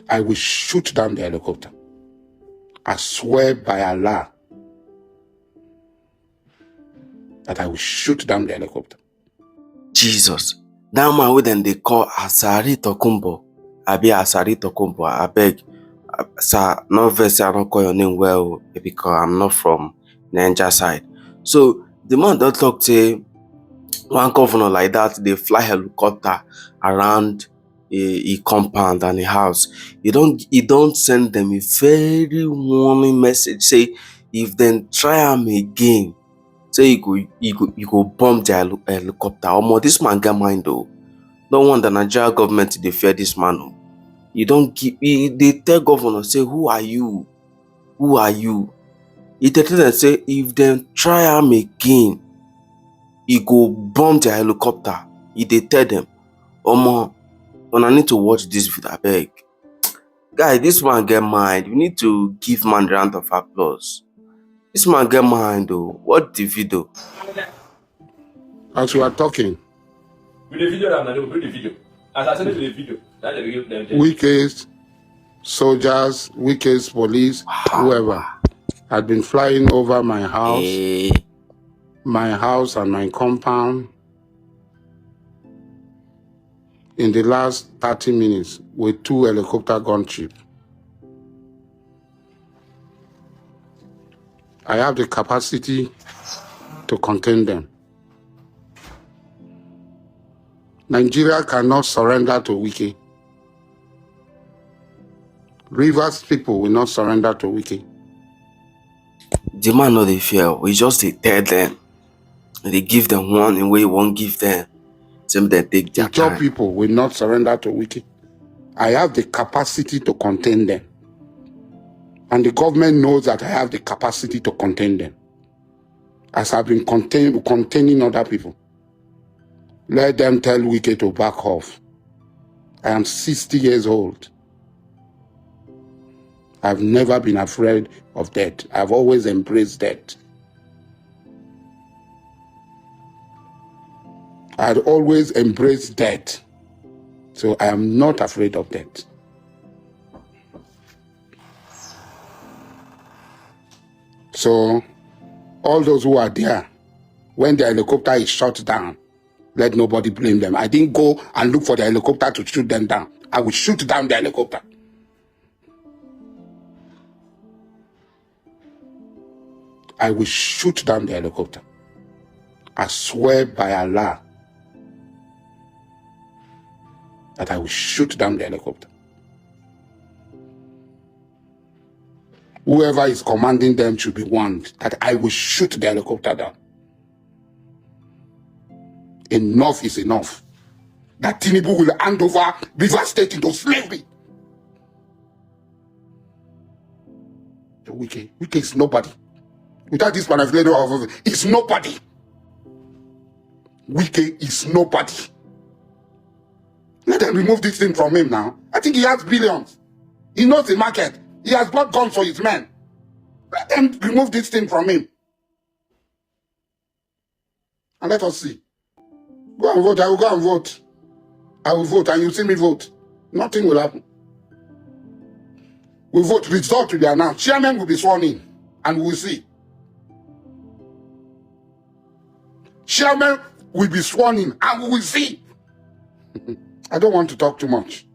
I will shoot down the helicopter. I swear by Allah that I will shoot down the helicopter. Jesus. That man wey dem dey call Asari Dokubo. Abi Asari Dokubo, abeg. Sir, no vex say I don't call your name well because I'm not from Niger side. So the man don't talk say one governor like that, they fly helicopter around a compound and a house. You don't send them a very warning message. Say if them try am again, say you go bomb the helicopter. Omo, this man get mind though. No wonder Nigeria government they fear this man. Oh. You don't give. They tell governor say, who are you? Who are you? He tell them say if them try am again, he go bomb the helicopter. He dey tell them, omo, I need to watch this video, abeg. Guy, this man get mind. We need to give man a round of applause. This man get mind though. What the video? As we are talking, with the video, with the video. As I said, with the video. Wike's soldiers, Wike's police, whoever had been flying over my house, and my compound in the last 30 minutes with 2 helicopter gunship. I have the capacity to contain them. Nigeria cannot surrender to Wike. Rivers people will not surrender to Wike. The man no dey fear. We just dey tell them. They give them one in way you won't give them. Same they take their time. Job people will not surrender to Wike. I have the capacity to contain them. And the government knows that I have the capacity to contain them. As I've been containing other people. Let them tell Wike to back off. I am 60 years old. I've never been afraid of death. I've always embraced death. I'd always embraced death. So I am not afraid of death. So all those who are there, when the helicopter is shot down, let nobody blame them. I didn't go and look for the helicopter to shoot them down. I will shoot down the helicopter. I will shoot down the helicopter. I swear by Allah that I will shoot down the helicopter. Whoever is commanding them should be warned that I will shoot the helicopter down. Enough is enough. That Tinubu will hand over River State into slavery. The Wike is nobody. Without this manipulator of it's nobody. Wike is nobody. Let them remove this thing from him now. I think he has billions. He knows the market. He has bought guns for his men. Let them remove this thing from him. And let us see. Go and vote. I will go and vote. I will vote and you see me vote. Nothing will happen. We vote. Result will be announced. Chairman will be sworn in. And we will see. Chairman will be sworn in. And we will see. I don't want to talk too much.